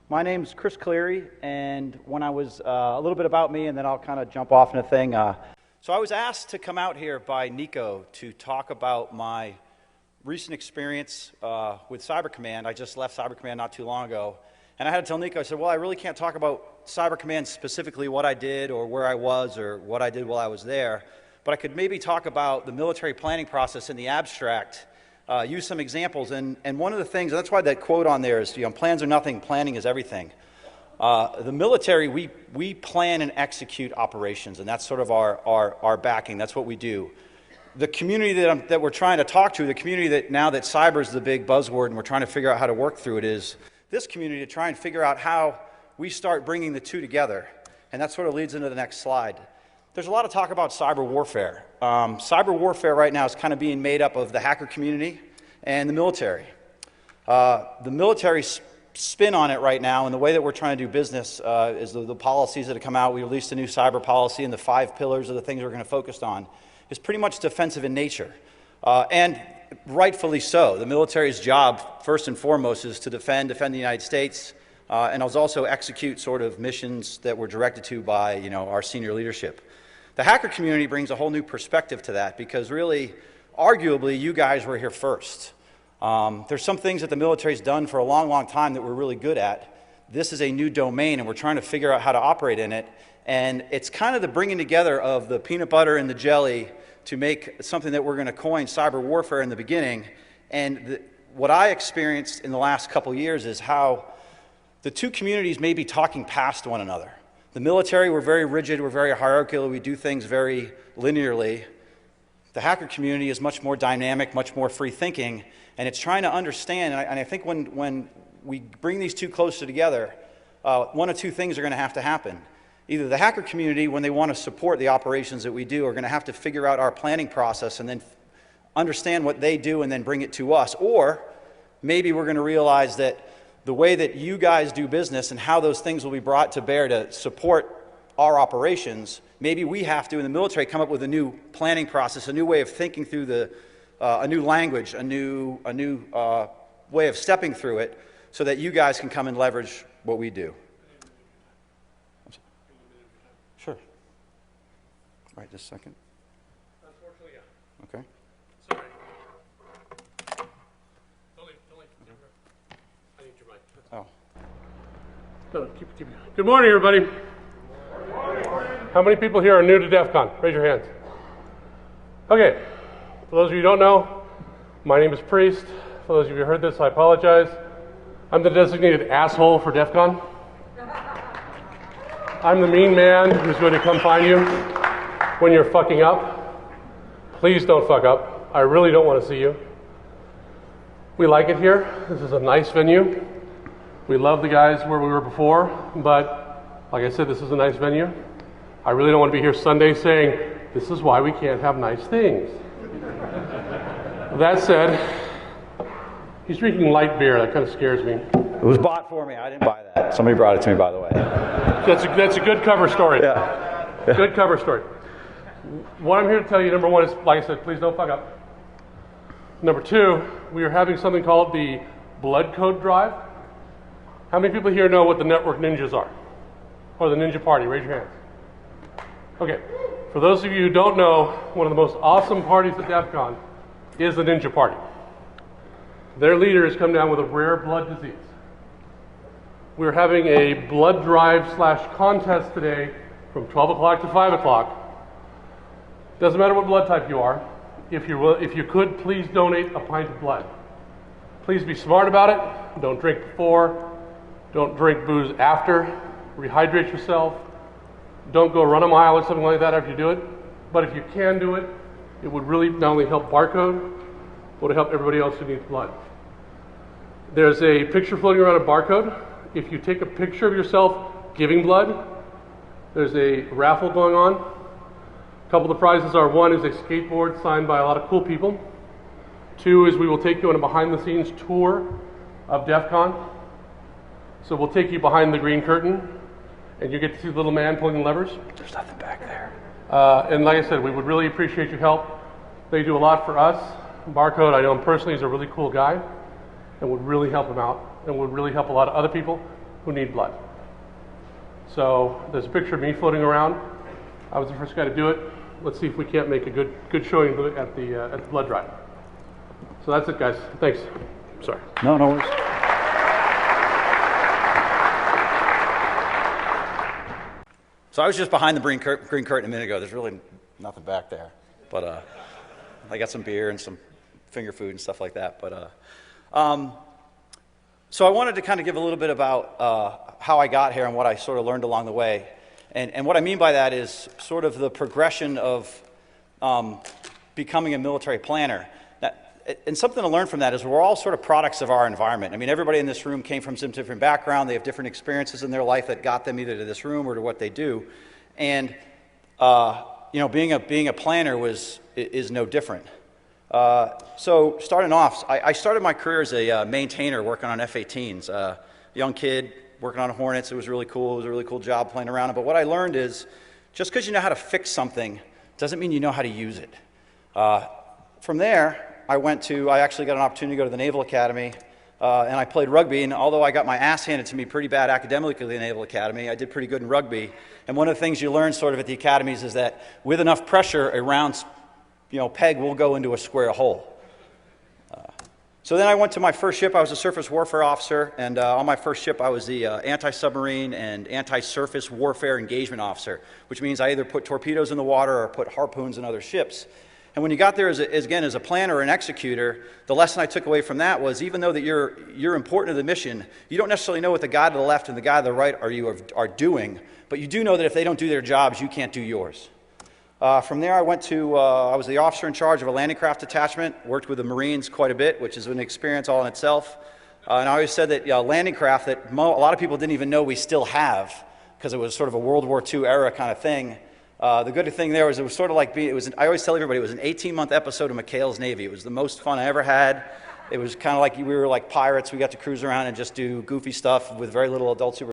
My name's Chris Cleary, and when I was a little bit about me, and then I'll kind of jump off in a thing. So I was asked to come out here by Nico to talk about my recent experience with Cyber Command. I just left Cyber Command not too long ago, and I had to tell Nico, I said, well, I really can't talk about Cyber Command specifically, what I did or where I was or what I did while I was there, but I could maybe talk about the military planning process in the abstract. Use some examples, and one of the things, and that's why that quote on there is, plans are nothing, planning is everything. The military, we plan and execute operations, and that's sort of our backing. That's what we do. The community that we're trying to talk to, the community that now that cyber is the big buzzword and we're trying to figure out how to work through it, is this community to try and figure out how we start bringing the two together. And that sort of leads into the next slide. There's a lot of talk about cyber warfare. Cyber warfare right now is kind of being made up of the hacker community and the military. The military spin on it right now, and the way that we're trying to do business is the policies that have come out. We released a new cyber policy, and the 5 pillars of the things we're going to focus on is pretty much defensive in nature. And rightfully so. The military's job, first and foremost, is to defend the United States, and also execute sort of missions that we're directed to by our senior leadership. The hacker community brings a whole new perspective to that because really, arguably, you guys were here first. There's some things that the military's done for a long, long time that we're really good at. This is a new domain, and we're trying to figure out how to operate in it. And it's kind of the bringing together of the peanut butter and the jelly to make something that we're going to coin cyber warfare in the beginning. And what I experienced in the last couple years is how the two communities may be talking past one another. The military, we're very rigid, we're very hierarchical, we do things very linearly. The hacker community is much more dynamic, much more free thinking, and it's trying to understand, and I think when we bring these two closer together, one of two things are going to have to happen. Either the hacker community, when they want to support the operations that we do, are going to have to figure out our planning process and then understand what they do and then bring it to us, or maybe we're going to realize that the way that you guys do business and how those things will be brought to bear to support our operations, maybe we have to, in the military, come up with a new planning process, a new way of thinking through a new language, a new way of stepping through it, so that you guys can come and leverage what we do. Sure. Right, just a second. Unfortunately, yeah. Okay. Sorry. Don't leave. I need your mic. Oh. No, keep it. Good morning, everybody. How many people here are new to DEFCON? Raise your hands. Okay. For those of you who don't know, my name is Priest. For those of you who heard this, I apologize. I'm the designated asshole for DEFCON. I'm the mean man who's going to come find you when you're fucking up. Please don't fuck up. I really don't want to see you. We like it here. This is a nice venue. We love the guys where we were before, but like I said, this is a nice venue. I really don't want to be here Sunday saying, this is why we can't have nice things. That said, he's drinking light beer. That kind of scares me. It was bought for me. I didn't buy that. Somebody brought it to me, by the way. That's a good cover story. Yeah. Good cover story. What I'm here to tell you, number one, is, like I said, please don't fuck up. Number two, we are having something called the Blood Code Drive. How many people here know what the Network Ninjas are? Or the Ninja Party? Raise your hands. Okay. For those of you who don't know, one of the most awesome parties at DEFCON is the Ninja Party. Their leader has come down with a rare blood disease. We're having a blood drive / contest today from 12 o'clock to 5 o'clock. Doesn't matter what blood type you are. If you could, please donate a pint of blood. Please be smart about it. Don't drink before. Don't drink booze after. Rehydrate yourself. Don't go run a mile or something like that after you do it. But if you can do it, it would really not only help Barcode, but it would help everybody else who needs blood. There's a picture floating around of Barcode. If you take a picture of yourself giving blood, there's a raffle going on. A couple of the prizes are, one is a skateboard signed by a lot of cool people. Two is we will take you on a behind-the-scenes tour of DEFCON. So we'll take you behind the green curtain, and you get to see the little man pulling the levers. There's nothing back there. And like I said, we would really appreciate your help. They do a lot for us. Barcode, I know him personally, he's a really cool guy, and would really help him out, and would really help a lot of other people. who need blood. So there's a picture of me floating around. I was the first guy to do it. Let's see if we can't make a good showing at the blood drive. So that's it, guys. Thanks. Sorry. No worries. So I was just behind the green curtain a minute ago. There's really nothing back there. But I got some beer and some finger food and stuff like that. But so I wanted to kind of give a little bit about how I got here and what I sort of learned along the way. And what I mean by that is sort of the progression of becoming a military planner. And something to learn from that is we're all sort of products of our environment. I mean, everybody in this room came from some different background. They have different experiences in their life that got them either to this room or to what they do. And you know, being a planner is no different. So starting off, I started my career as a maintainer working on F-18s. Young kid working on Hornets. It was really cool. It was a really cool job playing around. But what I learned is just because you know how to fix something doesn't mean you know how to use it. From there, I actually got an opportunity to go to the Naval Academy, and I played rugby, and although I got my ass handed to me pretty bad academically at the Naval Academy, I did pretty good in rugby. And one of the things you learn sort of at the academies is that with enough pressure, a round peg will go into a square hole. So then I went to my first ship. I was a surface warfare officer, and on my first ship I was the anti-submarine and anti-surface warfare engagement officer, which means I either put torpedoes in the water or put harpoons in other ships. And when you got there as a planner or an executor, the lesson I took away from that was even though that you're important to the mission, you don't necessarily know what the guy to the left and the guy to the right are doing, but you do know that if they don't do their jobs, you can't do yours. From there, I was the officer in charge of a landing craft detachment, worked with the Marines quite a bit, which is an experience all in itself. And I always said that landing craft that a lot of people didn't even know we still have, because it was sort of a World War II era kind of thing. The good thing there was it was sort of like I always tell everybody it was an 18-month episode of McHale's Navy. It was the most fun I ever had. It was kind of like we were like pirates. We got to cruise around and just do goofy stuff with very little adult supervision.